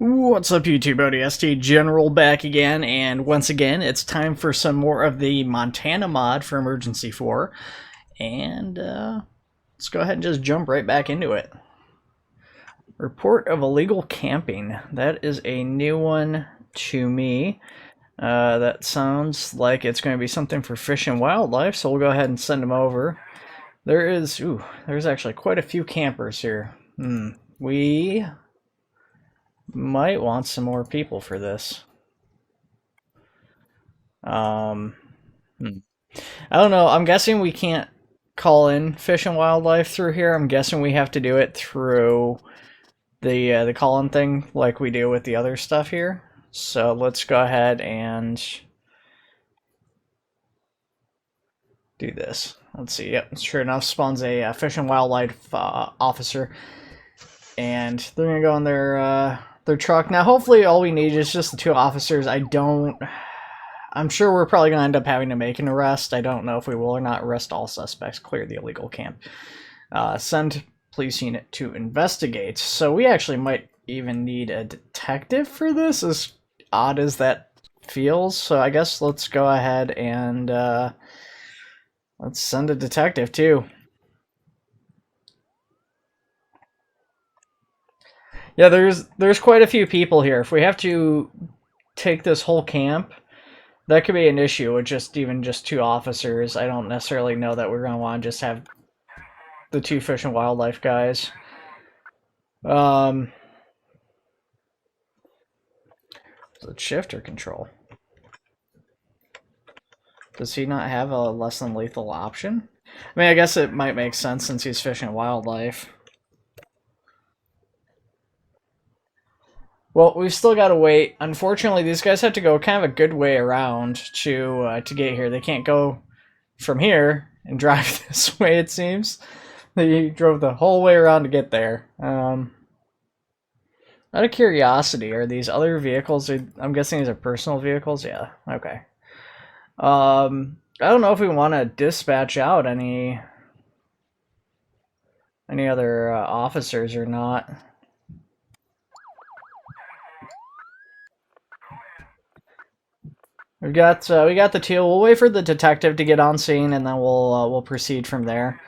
What's up, YouTube? ODST General back again, and once again, it's time for some more of the Montana mod for Emergency 4, and let's go ahead and just jump right back into it. Report of illegal camping. That is a new one to me. That sounds like it's going to be something for Fish and Wildlife, so we'll go ahead and send them over. There's actually quite a few campers here. We might want some more people for this. I don't know. I'm guessing we can't call in Fish and Wildlife through here. I'm guessing we have to do it through the call-in thing like we do with the other stuff here. So let's go ahead and do this. Let's see. Yep, sure enough, spawns a Fish and Wildlife officer, and they're gonna go on their truck. Now, hopefully all we need is just the two officers. I'm sure we're probably going to end up having to make an arrest. I don't know if we will or not. Arrest all suspects. Clear the illegal camp. Send police unit to investigate. So we actually might even need a detective for this, as odd as that feels. So I guess let's go ahead and let's send a detective too. Yeah, there's quite a few people here. If we have to take this whole camp, that could be an issue with just two officers. I don't necessarily know that we're going to want to just have the two Fish and Wildlife guys. Is it shift or control? Does he not have a less than lethal option? I mean, I guess it might make sense since he's Fish and Wildlife. Well, we've still got to wait. Unfortunately, these guys have to go kind of a good way around to get here. They can't go from here and drive this way, it seems. They drove the whole way around to get there. Out of curiosity, are these other vehicles? I'm guessing these are personal vehicles? Yeah, okay. I don't know if we want to dispatch out any other officers or not. We got the teal. We'll wait for the detective to get on scene, and then we'll proceed from there.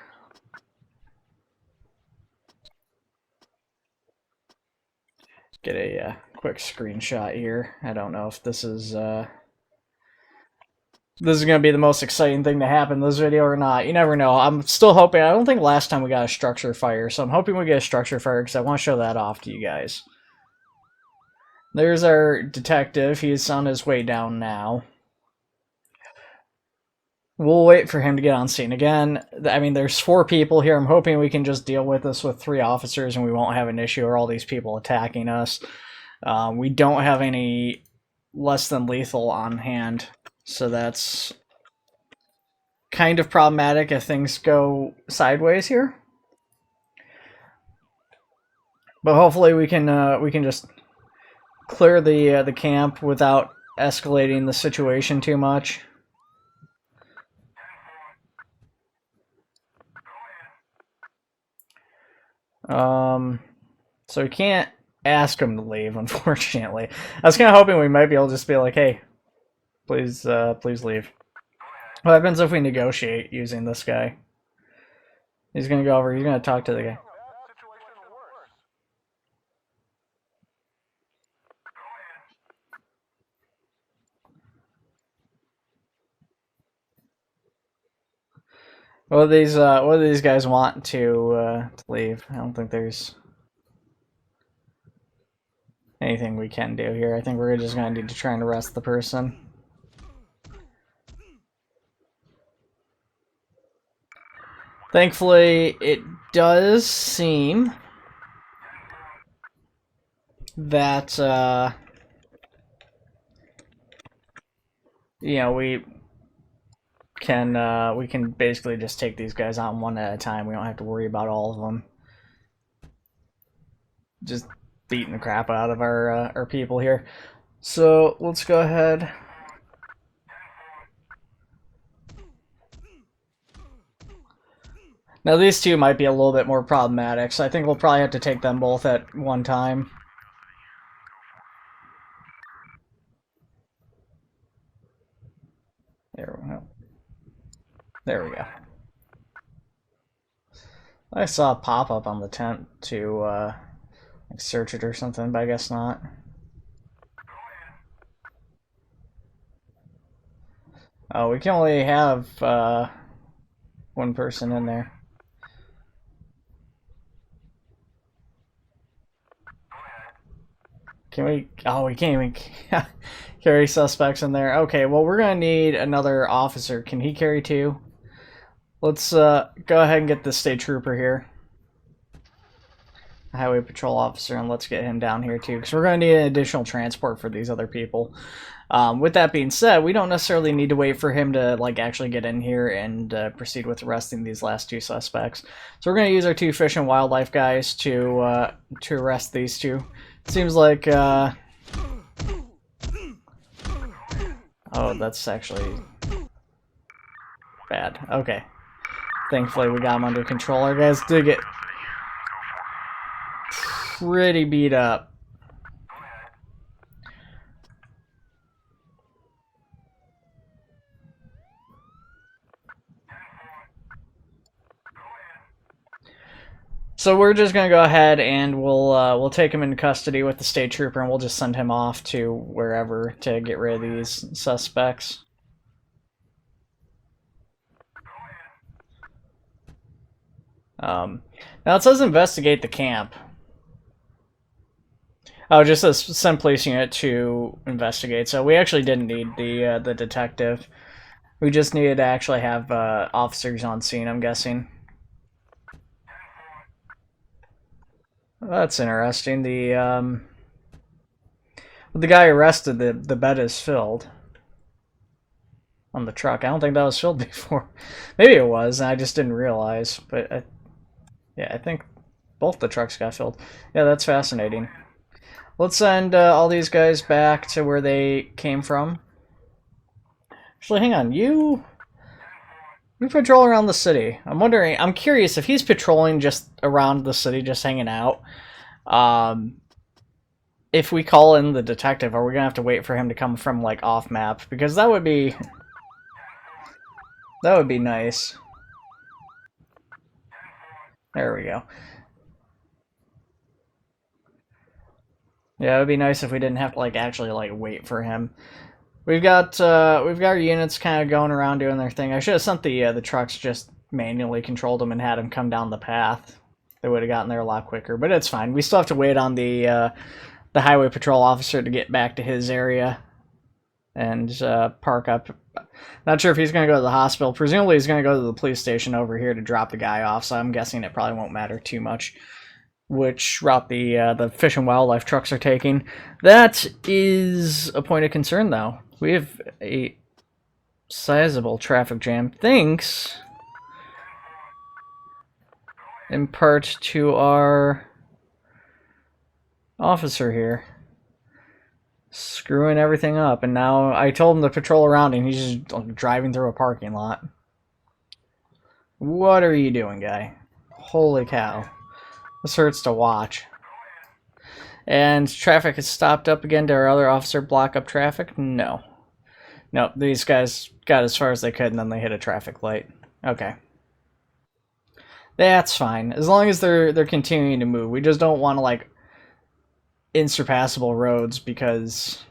Get a quick screenshot here. I don't know if this is going to be the most exciting thing to happen in this video or not. You never know. I'm still hoping. I don't think last time we got a structure fire, so I'm hoping we get a structure fire because I want to show that off to you guys. There's our detective. He's on his way down now. We'll wait for him to get on scene. Again, I mean, there's 4 people here. I'm hoping we can just deal with this with 3 officers and we won't have an issue or all these people attacking us. We don't have any less than lethal on hand, so that's kind of problematic if things go sideways here. But hopefully we can just clear the camp without escalating the situation too much. So we can't ask him to leave, unfortunately. I was kind of hoping we might be able to just be like, hey, please leave. What happens if we negotiate using this guy? He's gonna go over, he's gonna talk to the guy. What do these guys want to leave? I don't think there's anything we can do here. I think we're just gonna need to try and arrest the person. Thankfully, it does seem that you know, we can basically just take these guys out one at a time. We don't have to worry about all of them. Just beating the crap out of our people here. So let's go ahead. Now these two might be a little bit more problematic, so I think we'll probably have to take them both at one time. There we go. There we go. I saw a pop-up on the tent to like search it or something, but I guess not. Oh, we can only have one person in there. Can we? Oh, we can't even carry suspects in there. Okay, well, we're gonna need another officer. Can he carry two? Let's go ahead and get the state trooper here, highway patrol officer, and let's get him down here too, because we're gonna need an additional transport for these other people. With that being said, we don't necessarily need to wait for him to like actually get in here and proceed with arresting these last two suspects. So we're gonna use our two fish and wildlife guys to arrest these two. Seems like, oh, that's actually bad. Okay. Thankfully, we got him under control. Our guys did get pretty beat up. So we're just gonna go ahead and we'll take him into custody with the state trooper, and we'll just send him off to wherever to get rid of these suspects. Now it says investigate the camp. Oh, just says send police unit to investigate. So we actually didn't need the detective. We just needed to actually have officers on scene, I'm guessing. That's interesting. The guy arrested, the bed is filled on the truck. I don't think that was filled before. Maybe it was, and I just didn't realize. But yeah, I think both the trucks got filled. Yeah, that's fascinating. Let's send all these guys back to where they came from. Actually, hang on. You patrol around the city. I'm curious if he's patrolling just around the city, just hanging out. If we call in the detective, are we gonna have to wait for him to come from like off map? Because that would be nice. There we go. Yeah, it would be nice if we didn't have to like actually like wait for him. We've got our units kind of going around doing their thing. I should have sent the trucks, just manually controlled them and had them come down the path. They would have gotten there a lot quicker, but it's fine. We still have to wait on the highway patrol officer to get back to his area and park up. Not sure if he's going to go to the hospital. Presumably he's going to go to the police station over here to drop the guy off, so I'm guessing it probably won't matter too much which route the fish and wildlife trucks are taking. That is a point of concern, though. We have a sizable traffic jam, thanks in part to our officer here screwing everything up, and now I told him to patrol around and he's just driving through a parking lot. What are you doing, guy? Holy cow. This hurts to watch. And traffic has stopped up again. Did our other officer block up traffic? No. No, these guys got as far as they could and then they hit a traffic light. Okay. That's fine. As long as they're continuing to move. We just don't want to like insurpassable roads because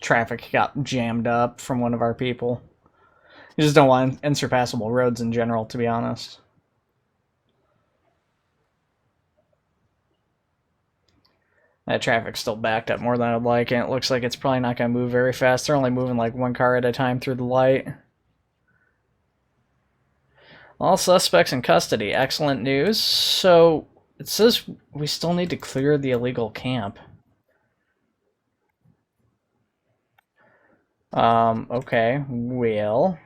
traffic got jammed up from one of our people. You just don't want insurpassable roads in general, to be honest. That traffic's still backed up more than I'd like, and it looks like it's probably not going to move very fast. They're only moving like one car at a time through the light. All suspects in custody. Excellent news. So, it says we still need to clear the illegal camp. Okay, well,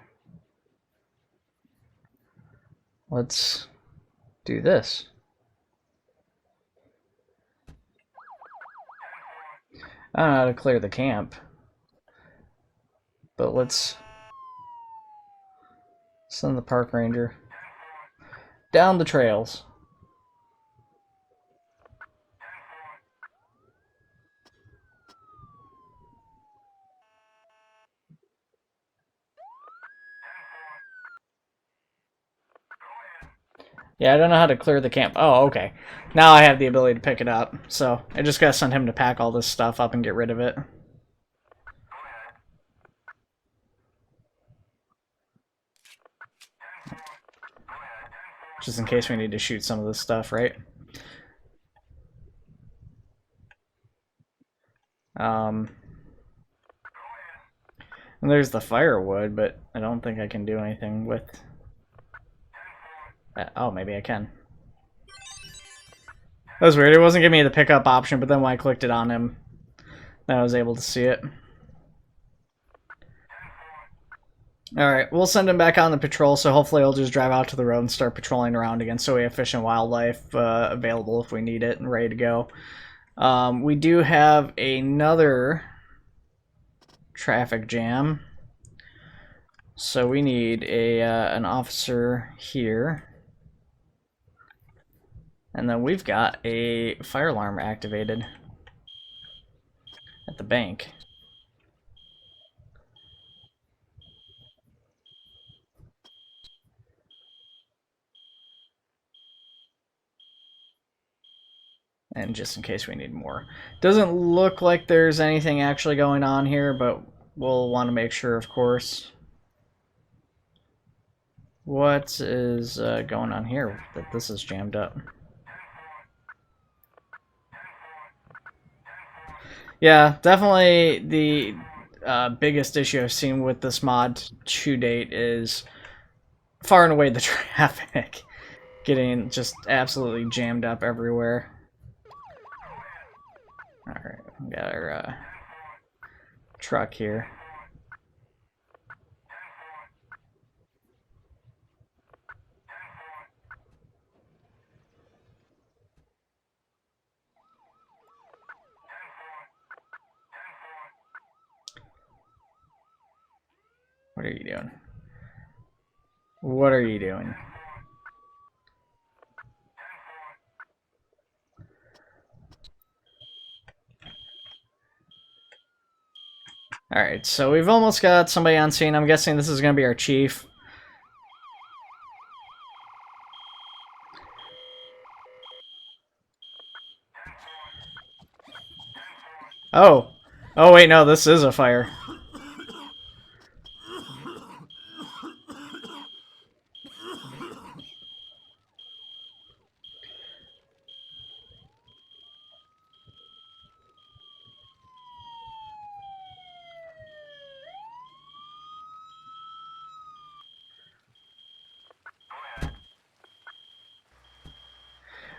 let's do this. I don't know how to clear the camp, but let's send the park ranger down the trails. Yeah, I don't know how to clear the camp. Oh, okay. Now I have the ability to pick it up. So I just gotta send him to pack all this stuff up and get rid of it. Just in case we need to shoot some of this stuff, right? And there's the firewood, but I don't think I can do anything with that. Oh, maybe I can. That was weird. It wasn't giving me the pickup option, but then when I clicked it on him, then I was able to see it. Alright, we'll send him back on the patrol, so hopefully he'll just drive out to the road and start patrolling around again so we have fish and wildlife available if we need it and ready to go. We do have another traffic jam. So we need an officer here. And then we've got a fire alarm activated at the bank. And just in case we need more. Doesn't look like there's anything actually going on here, but we'll want to make sure, of course. What is going on here that this is jammed up? Yeah, definitely the biggest issue I've seen with this mod to date is far and away the traffic. Getting just absolutely jammed up everywhere. Alright, we got our truck here. What are you doing? What are you doing? Alright, so we've almost got somebody on scene. I'm guessing this is going to be our chief. Oh. Oh, wait, no, this is a fire.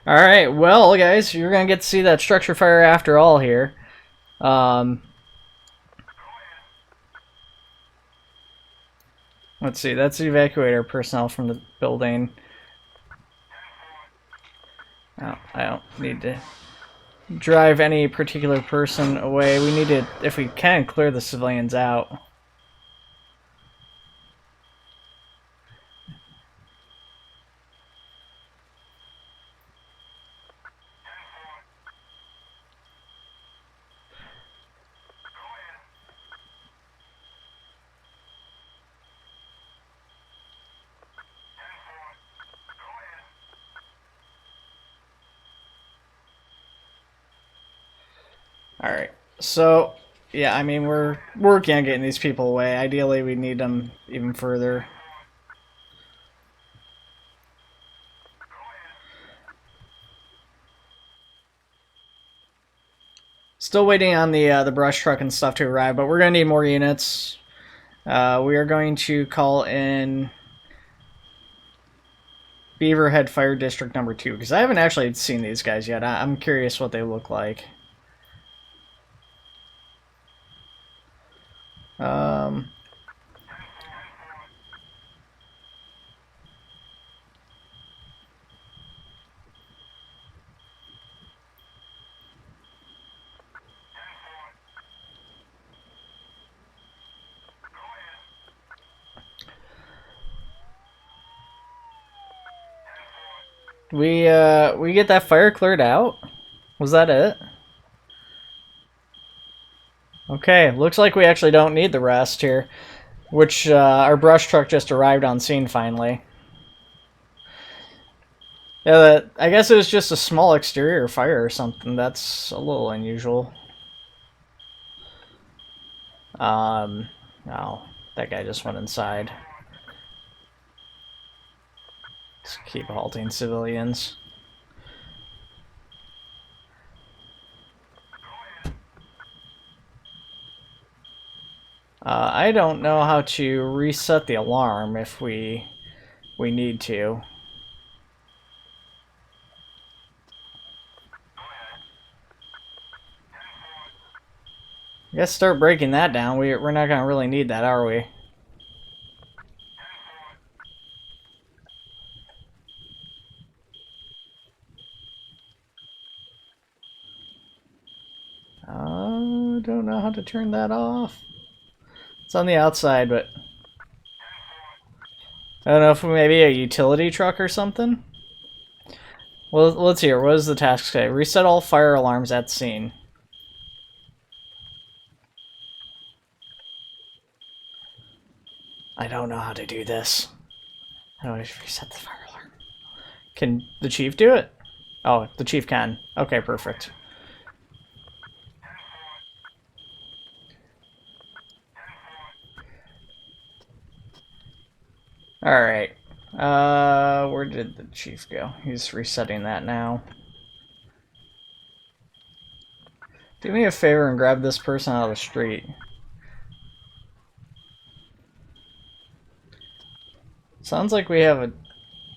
Alright, well, guys, you're going to get to see that structure fire after all here. Let's see, that's evacuator personnel from the building. Oh, I don't need to drive any particular person away. We need to, if we can, clear the civilians out. Alright, so, yeah, I mean, we're working on getting these people away. Ideally, we need them even further. Still waiting on the brush truck and stuff to arrive, but we're going to need more units. We are going to call in Beaverhead Fire District number 2, because I haven't actually seen these guys yet. I'm curious what they look like. We get that fire cleared out? Was that it? Okay, looks like we actually don't need the rest here. Which, our brush truck just arrived on scene finally. Yeah, I guess it was just a small exterior fire or something. That's a little unusual. Oh, that guy just went inside. Let's keep halting civilians. I don't know how to reset the alarm if we need to. I guess start breaking that down. We're not gonna really need that, are we? Don't know how to turn that off. It's on the outside, but I don't know if maybe a utility truck or something. Well, let's hear. What does the task say? Reset all fire alarms at scene. I don't know how to do this. How do I reset the fire alarm? Can the chief do it? Oh, the chief can. Okay, perfect. Alright. Where did the chief go? He's resetting that now. Do me a favor and grab this person out of the street. Sounds like we have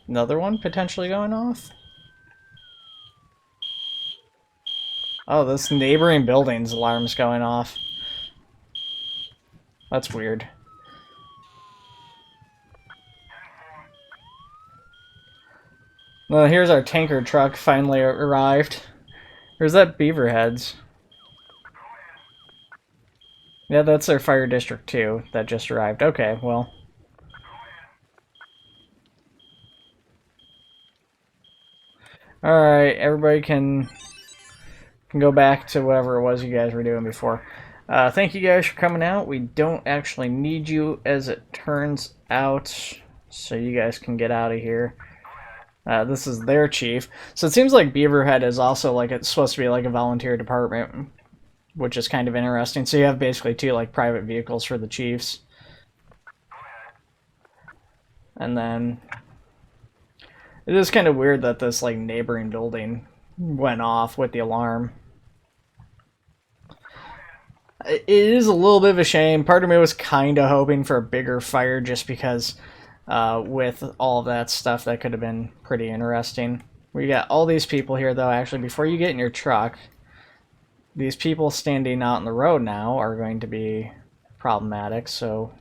another one potentially going off. Oh, this neighboring building's alarm's going off. That's weird. Well, here's our tanker truck finally arrived. Where's that Beaverheads? Yeah, that's their fire district too. That just arrived. Okay, well. Alright, everybody can go back to whatever it was you guys were doing before. Thank you guys for coming out. We don't actually need you, as it turns out, so you guys can get out of here. This is their chief. So it seems like Beaverhead is also like it's supposed to be like a volunteer department, which is kind of interesting. So you have basically two like private vehicles for the chiefs. And then it is kind of weird that this like neighboring building went off with the alarm. It is a little bit of a shame. Part of me was kind of hoping for a bigger fire just because with all of that stuff that could have been pretty interesting. We got all these people here though. Actually, before you get in your truck, these people standing out in the road now are going to be problematic, so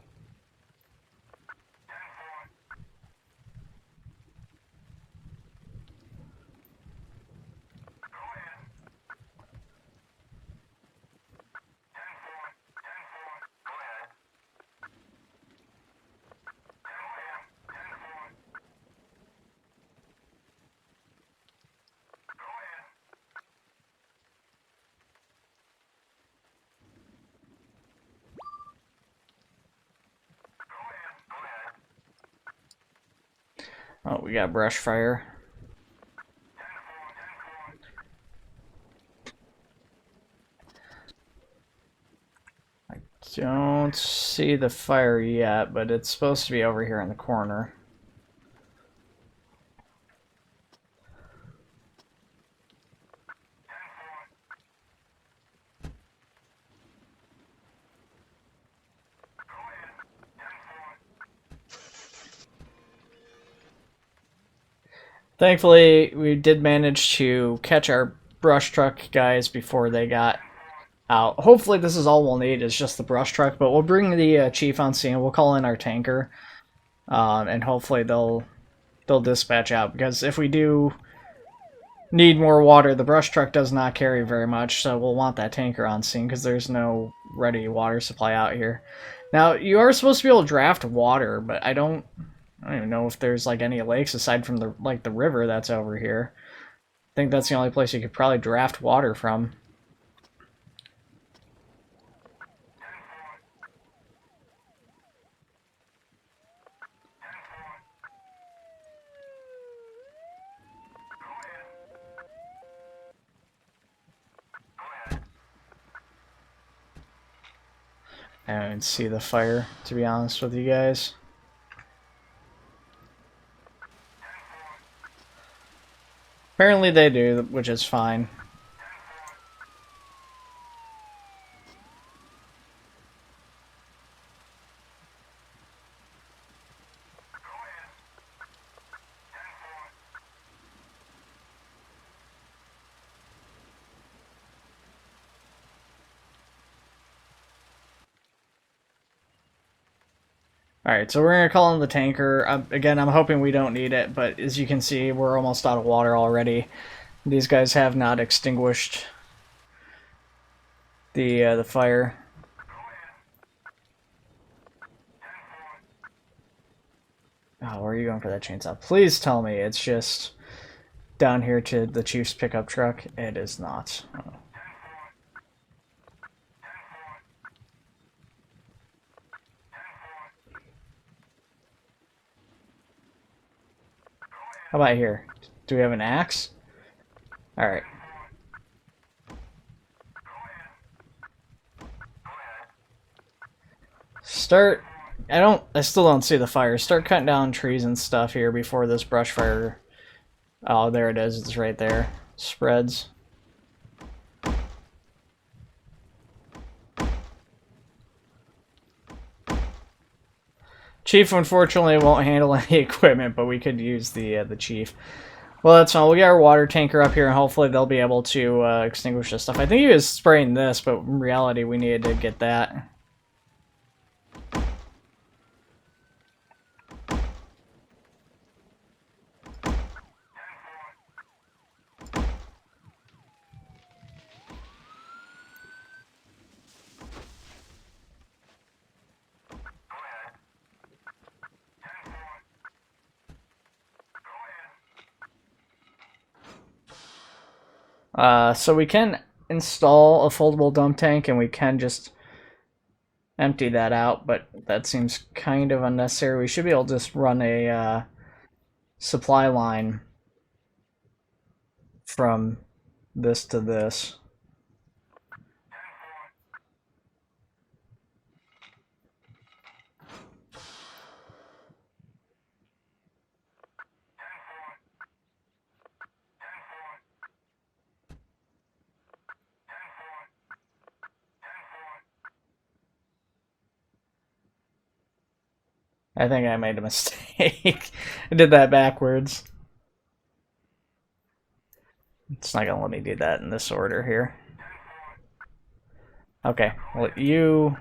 oh, we got brush fire. I don't see the fire yet, but it's supposed to be over here in the corner. Thankfully, we did manage to catch our brush truck guys before they got out. Hopefully this is all we'll need is just the brush truck, but we'll bring the chief on scene. We'll call in our tanker, and hopefully they'll dispatch out, because if we do need more water, the brush truck does not carry very much, so we'll want that tanker on scene because there's no ready water supply out here. Now, you are supposed to be able to draft water, but I don't even know if there's like any lakes aside from the river that's over here. I think that's the only place you could probably draft water from. I don't even see the fire, to be honest with you guys. Apparently they do, which is fine. Alright, so we're going to call in the tanker. Again, I'm hoping we don't need it, but as you can see, we're almost out of water already. These guys have not extinguished the fire. Oh, where are you going for that chainsaw? Please tell me it's just down here to the chief's pickup truck. It is not. Oh. How about here? Do we have an axe? Alright. Start... I still don't see the fire. Start cutting down trees and stuff here before this brush fire... Oh, there it is. It's right there. Spreads. Chief, unfortunately, won't handle any equipment, but we could use the chief. Well, that's fine. We'll get our water tanker up here, and hopefully they'll be able to extinguish this stuff. I think he was spraying this, but in reality, we needed to get that. So we can install a foldable dump tank, and we can just empty that out, but that seems kind of unnecessary. We should be able to just run a supply line from this to this. I think I made a mistake. I did that backwards. It's not gonna let me do that in this order here. Okay, well, you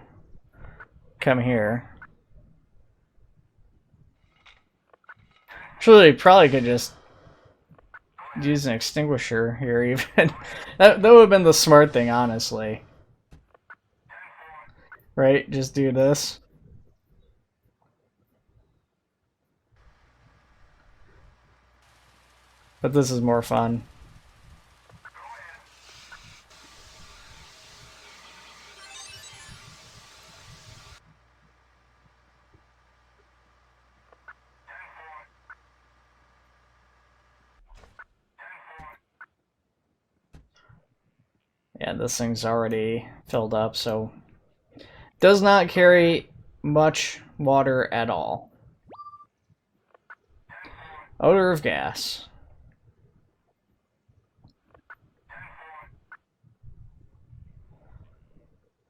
come here. Actually, probably could just use an extinguisher here even. That would have been the smart thing, honestly. Right? Just do this. But this is more fun. Yeah, this thing's already filled up, so does not carry much water at all. Odor of gas.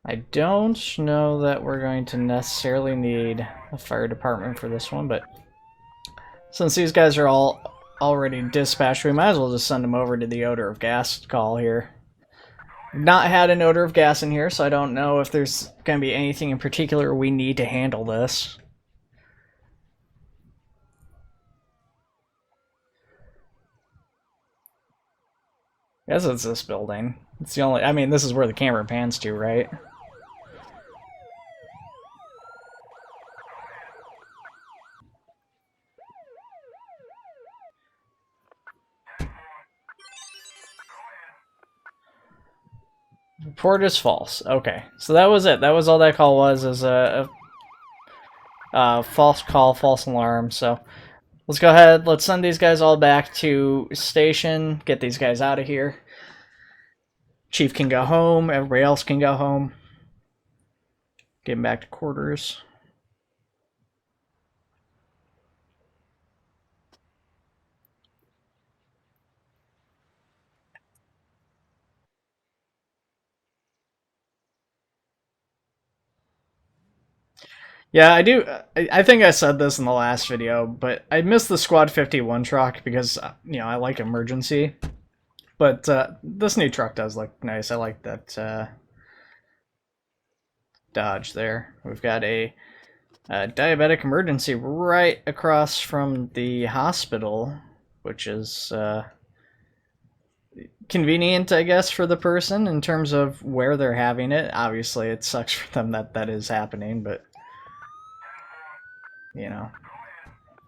I don't know that we're going to necessarily need a fire department for this one, but since these guys are all already dispatched, we might as well just send them over to the odor of gas call here. Not had an odor of gas in here, so I don't know if there's going to be anything in particular we need to handle this. I guess it's this building. It's the only... I mean, this is where the camera pans to, right? Report is false. Okay, so that was it. That was all that call was, is a false call, false alarm. So let's go ahead. Let's send these guys all back to station. Get these guys out of here. Chief can go home. Everybody else can go home. Getting back to quarters. Yeah, I do. I think I said this in the last video, but I missed the Squad 51 truck because, I like emergency. But this new truck does look nice. I like that Dodge there. We've got a diabetic emergency right across from the hospital, which is convenient, I guess, for the person in terms of where they're having it. Obviously, it sucks for them that is happening, but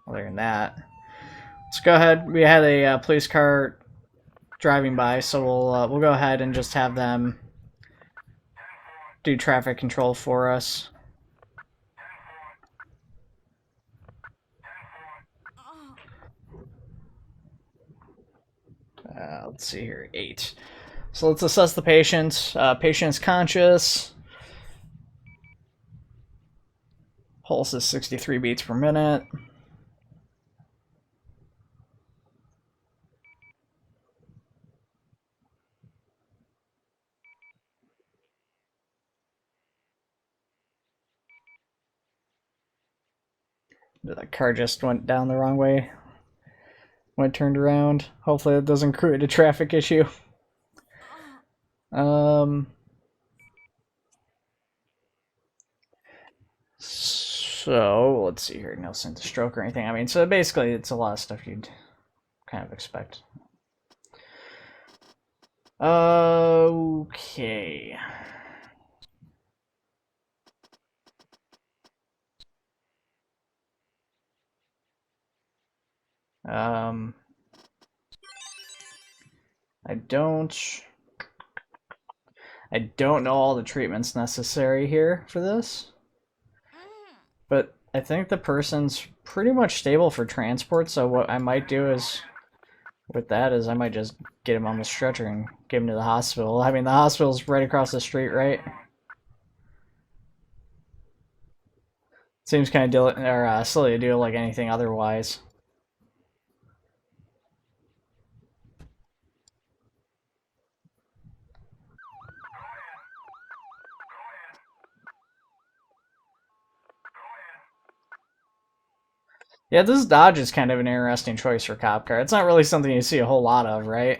other than that, let's go ahead. We had a police car driving by, so we'll go ahead and just have them do traffic control for us. Let's see here, 8. So let's assess the patient. Patient's conscious. Pulse is 63 beats per minute. That car just went down the wrong way when it turned around. Hopefully that doesn't create a traffic issue. So let's see here. No sense of stroke or anything. I mean, so basically it's a lot of stuff you'd kind of expect. Okay. I don't know all the treatments necessary here for this, but I think the person's pretty much stable for transport, so what I might do is, with that, is I might just get him on the stretcher and get him to the hospital. I mean, the hospital's right across the street, right? Seems kind of silly to do like anything otherwise. Yeah, this Dodge is kind of an interesting choice for cop car. It's not really something you see a whole lot of, right?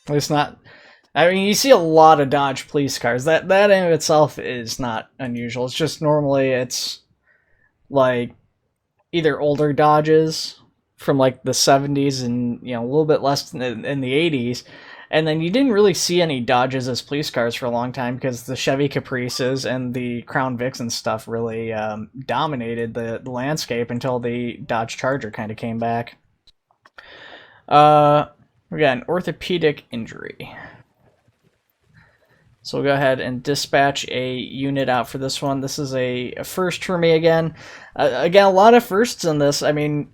At least not. I mean, you see a lot of Dodge police cars. That in of itself is not unusual. It's just normally it's like either older Dodges from like the 70s and a little bit less in the 80s. And then you didn't really see any Dodges as police cars for a long time because the Chevy Caprices and the Crown Vics and stuff really dominated the landscape until the Dodge Charger kind of came back. We got an orthopedic injury. So we'll go ahead and dispatch a unit out for this one. This is a first for me again. Again, a lot of firsts in this. I mean,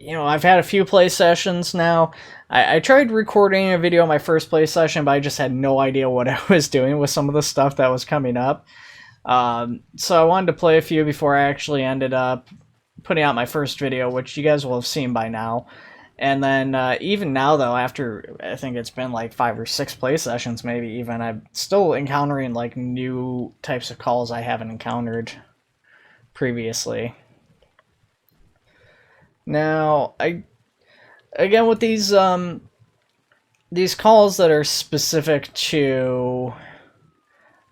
I've had a few play sessions now. I tried recording a video on my first play session, but I just had no idea what I was doing with some of the stuff that was coming up. So I wanted to play a few before I actually ended up putting out my first video, which you guys will have seen by now. And then even now, though, after I think it's been like 5 or 6 play sessions, maybe even, I'm still encountering like new types of calls I haven't encountered previously. Now, again with these calls that are specific to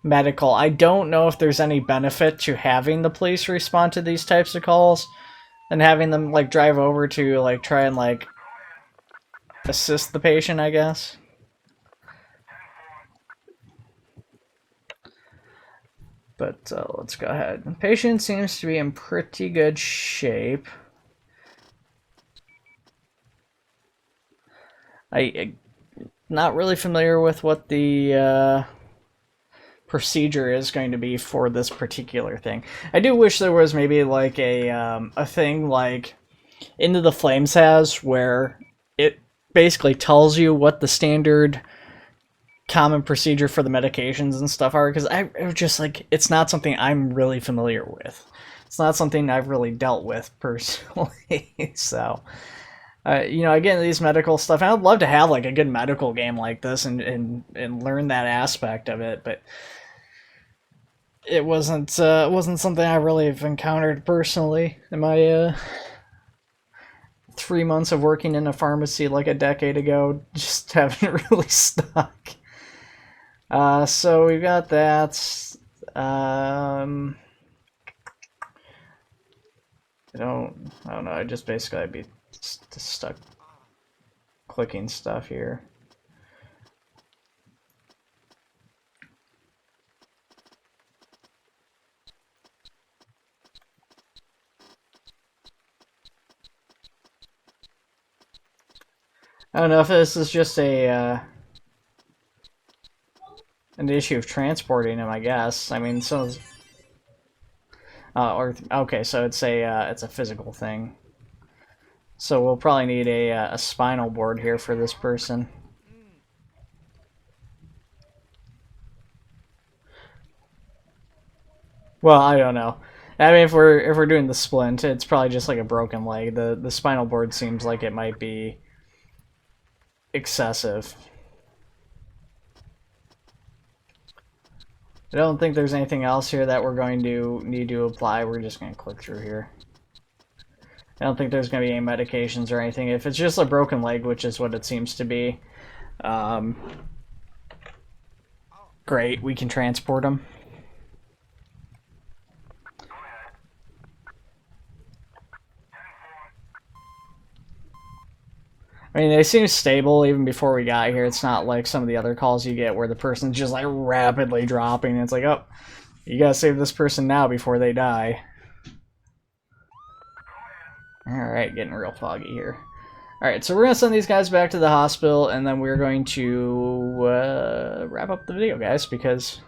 medical, I don't know if there's any benefit to having the police respond to these types of calls and having them like drive over to like try and like assist the patient, I guess. But let's go ahead. The patient seems to be in pretty good shape. I'm not really familiar with what the procedure is going to be for this particular thing. I do wish there was maybe like a thing like Into the Flames has, where it basically tells you what the standard common procedure for the medications and stuff are, because I it was just like, it's not something I'm really familiar with. It's not something I've really dealt with personally. So, you know, again, these medical stuff, and I'd love to have like a good medical game like this and learn that aspect of it, but it wasn't something I really have encountered personally in my 3 months of working in a pharmacy like a decade ago. Just haven't really stuck. So we've got that. I don't know. I just basically I'd be stuck clicking stuff here. I don't know if this is just a an issue of transporting him, I guess. I mean, so or okay, so it's a physical thing. So we'll probably need a spinal board here for this person. Well, I don't know. I mean, if we're doing the splint, it's probably just like a broken leg. The spinal board seems like it might be excessive. I don't think there's anything else here that we're going to need to apply. We're just going to click through here. I don't think there's going to be any medications or anything. If it's just a broken leg, which is what it seems to be, great, we can transport them. I mean, they seem stable even before we got here. It's not like some of the other calls you get where the person's just like rapidly dropping. It's like, oh, you gotta save this person now before they die. Alright, getting real foggy here. Alright, so we're gonna send these guys back to the hospital, and then we're going to wrap up the video, guys, because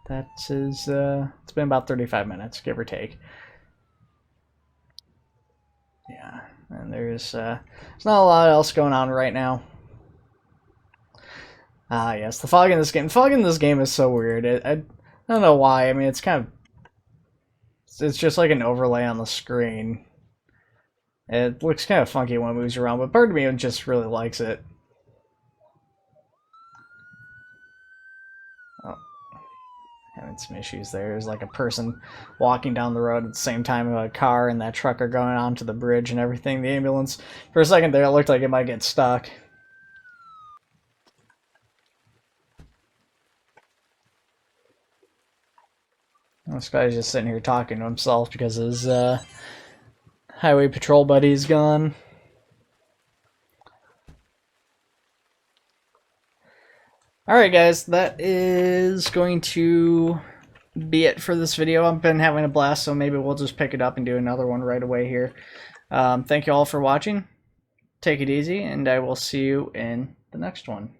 that is, it's been about 35 minutes, give or take. Yeah. And there's not a lot else going on right now. Ah, yes, the fog in this game. Fog in this game is so weird. I don't know why. I mean, it's kind of... It's just like an overlay on the screen. It looks kind of funky when it moves around, but part of me just really likes it. Oh. Having some issues there. There's like a person walking down the road at the same time a car and that truck are going onto the bridge and everything. The ambulance, for a second there, it looked like it might get stuck. This guy's just sitting here talking to himself because his highway patrol buddy's gone. Alright guys, that is going to be it for this video. I've been having a blast, so maybe we'll just pick it up and do another one right away here. Thank you all for watching. Take it easy, and I will see you in the next one.